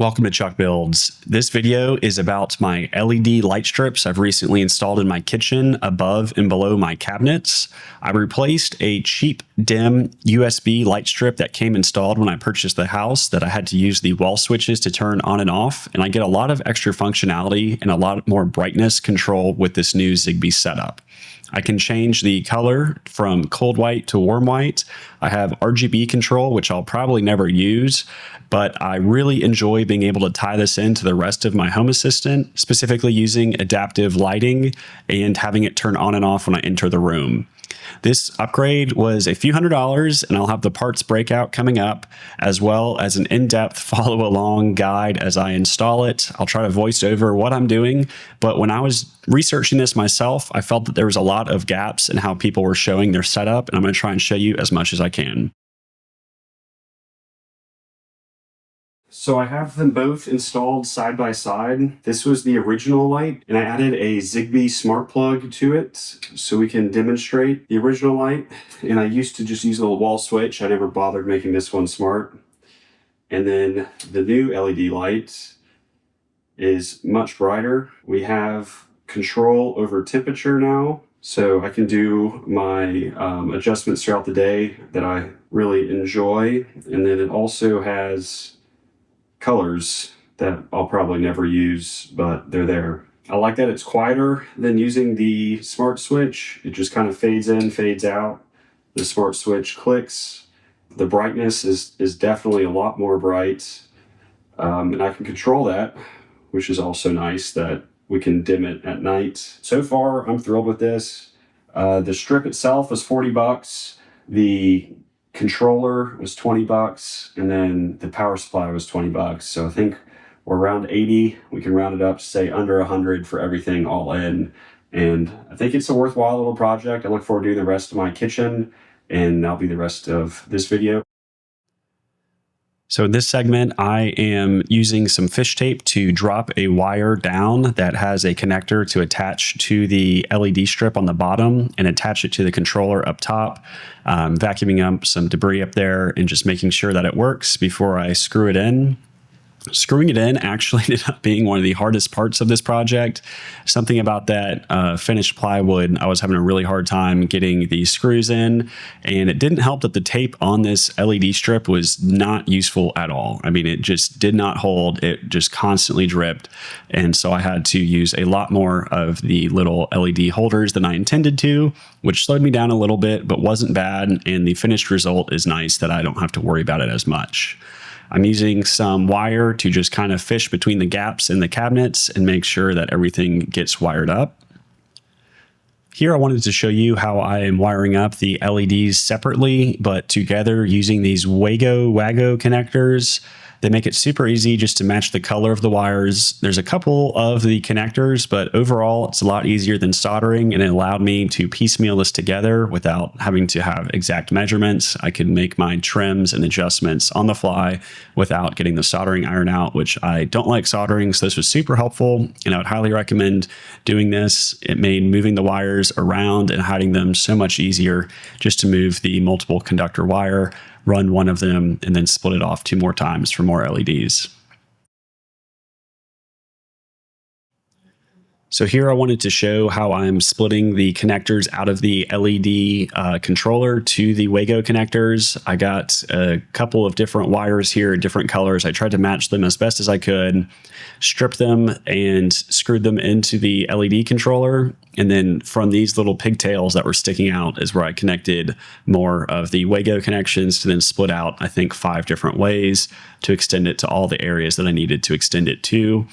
Welcome to Chuck Builds. This video is about my LED light strips I've recently installed in my kitchen above and below my cabinets. I replaced a cheap dim USB light strip that came installed when I purchased the house that I had to use the wall switches to turn on and off, and I get a lot of extra functionality and a lot more brightness control with this new Zigbee setup. I can change the color from cold white to warm white. I have RGB control, which I'll probably never use, but I really enjoy being able to tie this into the rest of my home assistant, specifically using adaptive lighting and having it turn on and off when I enter the room. This upgrade was a few $100s, and I'll have the parts breakout coming up, as well as an in-depth follow-along guide as I install it. I'll try to voice over what I'm doing, but when I was researching this myself, I felt that there was a lot of gaps in how people were showing their setup, and I'm going to try and show you as much as I can. So I have them both installed side by side. This was the original light, and I added a Zigbee smart plug to it so we can demonstrate the original light. And I used to just use a little wall switch. I never bothered making this one smart. And then the new LED light is much brighter. We have control over temperature now, so I can do my adjustments throughout the day that I really enjoy. And then it also has colors that I'll probably never use, but they're there. I like that it's quieter than using the smart switch. It just kind of fades in, fades out. The smart switch clicks. The brightness is definitely a lot more bright. And I can control that, which is also nice that we can dim it at night. So far, I'm thrilled with this. The strip itself was $40. The controller was $20, and then the power supply was $20. So I think we're around 80. We can round it up to say under 100 for everything all in. And I think it's a worthwhile little project. I look forward to doing the rest of my kitchen, and that'll be the rest of this video. So in this segment, I am using some fish tape to drop a wire down that has a connector to attach to the LED strip on the bottom and attach it to the controller up top, vacuuming up some debris up there and just making sure that it works before I screw it in. Screwing it in actually ended up being one of the hardest parts of this project. Something about that finished plywood, I was having a really hard time getting the screws in, and it didn't help that the tape on this LED strip was not useful at all. I mean, it just did not hold. It just constantly dripped, and so I had to use a lot more of the little LED holders than I intended to, which slowed me down a little bit, but wasn't bad, and the finished result is nice that I don't have to worry about it as much. I'm using some wire to just kind of fish between the gaps in the cabinets and make sure that everything gets wired up. Here I wanted to show you how I am wiring up the LEDs separately, but together using these Wago connectors. They make it super easy just to match the color of the wires. There's a couple of the connectors, but overall it's a lot easier than soldering, and it allowed me to piecemeal this together without having to have exact measurements. I could make my trims and adjustments on the fly without getting the soldering iron out, which I don't like soldering, so this was super helpful, and I would highly recommend doing this. It made moving the wires around and hiding them so much easier just to move the multiple conductor wire, run one of them, and then split it off 2 more times for more LEDs. So here I wanted to show how I'm splitting the connectors out of the LED controller to the Wago connectors. I got a couple of different wires here, different colors. I tried to match them as best as I could, stripped them and screwed them into the LED controller. And then from these little pigtails that were sticking out is where I connected more of the Wago connections to then split out, I think, 5 different ways to extend it to all the areas that I needed to extend it to.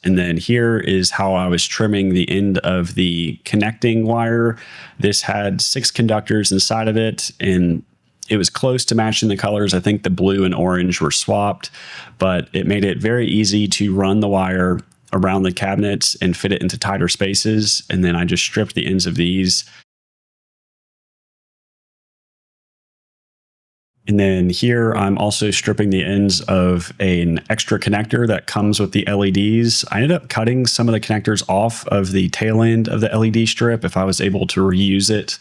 And then here is how I was trimming the end of the connecting wire. This had 6 conductors inside of it, and it was close to matching the colors. I think the blue and orange were swapped, but it made it very easy to run the wire around the cabinets and fit it into tighter spaces. And then I just stripped the ends of these. And then here I'm also stripping the ends of an extra connector that comes with the LEDs. I ended up cutting some of the connectors off of the tail end of the LED strip if I was able to reuse it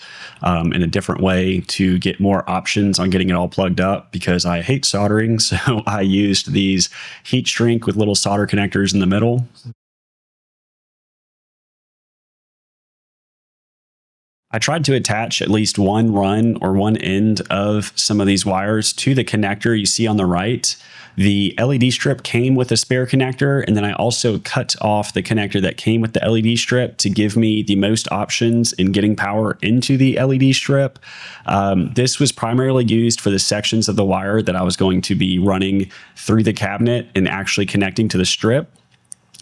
in a different way to get more options on getting it all plugged up, because I hate soldering. So I used these heat shrink with little solder connectors in the middle. I tried to attach at least one run or one end of some of these wires to the connector you see on the right. The LED strip came with a spare connector, and then I also cut off the connector that came with the LED strip to give me the most options in getting power into the LED strip. This was primarily used for the sections of the wire that I was going to be running through the cabinet and actually connecting to the strip.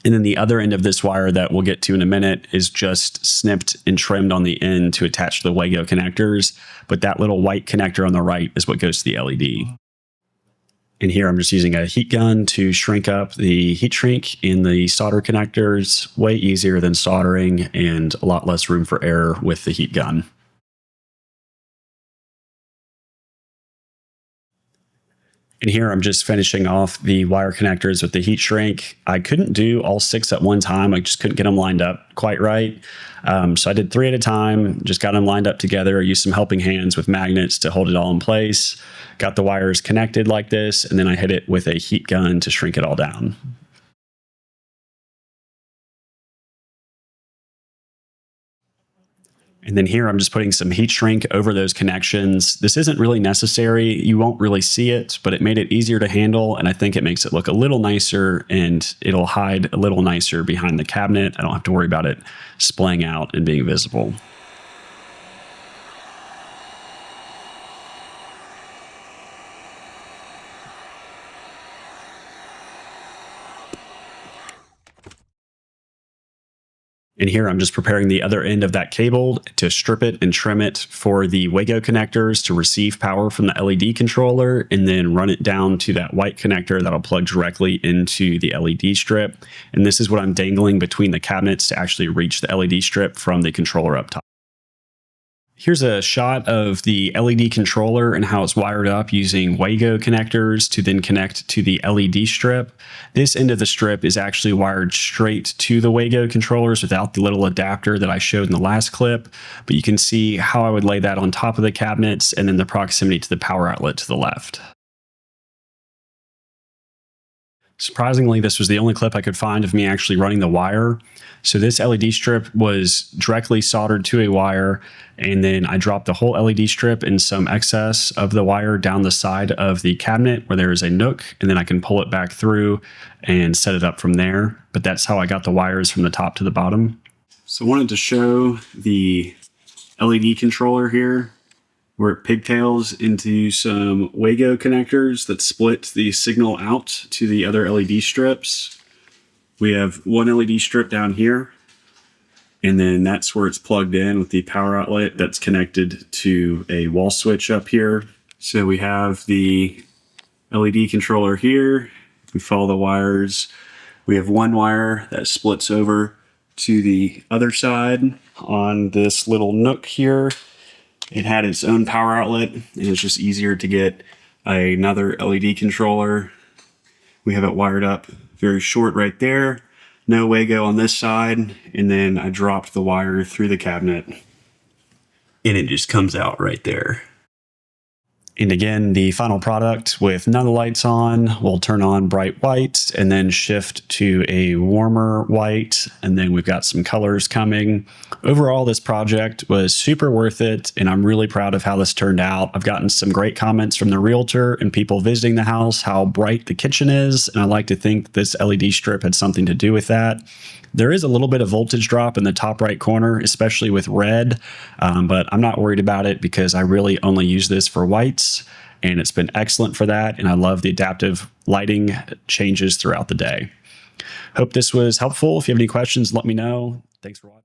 And then the other end of this wire that we'll get to in a minute is just snipped and trimmed on the end to attach to the Wago connectors. But that little white connector on the right is what goes to the LED. And here I'm just using a heat gun to shrink up the heat shrink in the solder connectors. Way easier than soldering and a lot less room for error with the heat gun. And here I'm just finishing off the wire connectors with the heat shrink. I couldn't do all 6 at one time. I just couldn't get them lined up quite right. So I did 3 at a time, just got them lined up together. I used some helping hands with magnets to hold it all in place. Got the wires connected like this, and then I hit it with a heat gun to shrink it all down. And then here I'm just putting some heat shrink over those connections. This isn't really necessary. You won't really see it, but it made it easier to handle. And I think it makes it look a little nicer, and it'll hide a little nicer behind the cabinet. I don't have to worry about it splaying out and being visible. And here I'm just preparing the other end of that cable to strip it and trim it for the Wago connectors to receive power from the LED controller, and then run it down to that white connector that'll plug directly into the LED strip. And this is what I'm dangling between the cabinets to actually reach the LED strip from the controller up top. Here's a shot of the LED controller and how it's wired up using Wago connectors to then connect to the LED strip. This end of the strip is actually wired straight to the Wago controllers without the little adapter that I showed in the last clip, but you can see how I would lay that on top of the cabinets and then the proximity to the power outlet to the left. Surprisingly, this was the only clip I could find of me actually running the wire. So this LED strip was directly soldered to a wire, and then I dropped the whole LED strip and some excess of the wire down the side of the cabinet where there is a nook, and then I can pull it back through and set it up from there. But that's how I got the wires from the top to the bottom. So I wanted to show the LED controller here, where it pigtails into some Wago connectors that split the signal out to the other LED strips. We have one LED strip down here, and then that's where it's plugged in with the power outlet that's connected to a wall switch up here. So we have the LED controller here. We follow the wires. We have one wire that splits over to the other side on this little nook here. It had its own power outlet, and it's just easier to get another LED controller. We have it wired up very short right there. No Wago on this side, and then I dropped the wire through the cabinet, and it just comes out right there. And again, the final product with none of the lights on will turn on bright white and then shift to a warmer white. And then we've got some colors coming. Overall, this project was super worth it, and I'm really proud of how this turned out. I've gotten some great comments from the realtor and people visiting the house, how bright the kitchen is. And I like to think this LED strip had something to do with that. There is a little bit of voltage drop in the top right corner, especially with red, but I'm not worried about it because I really only use this for whites, and it's been excellent for that, and I love the adaptive lighting changes throughout the day. Hope this was helpful. If you have any questions, let me know. Thanks for watching.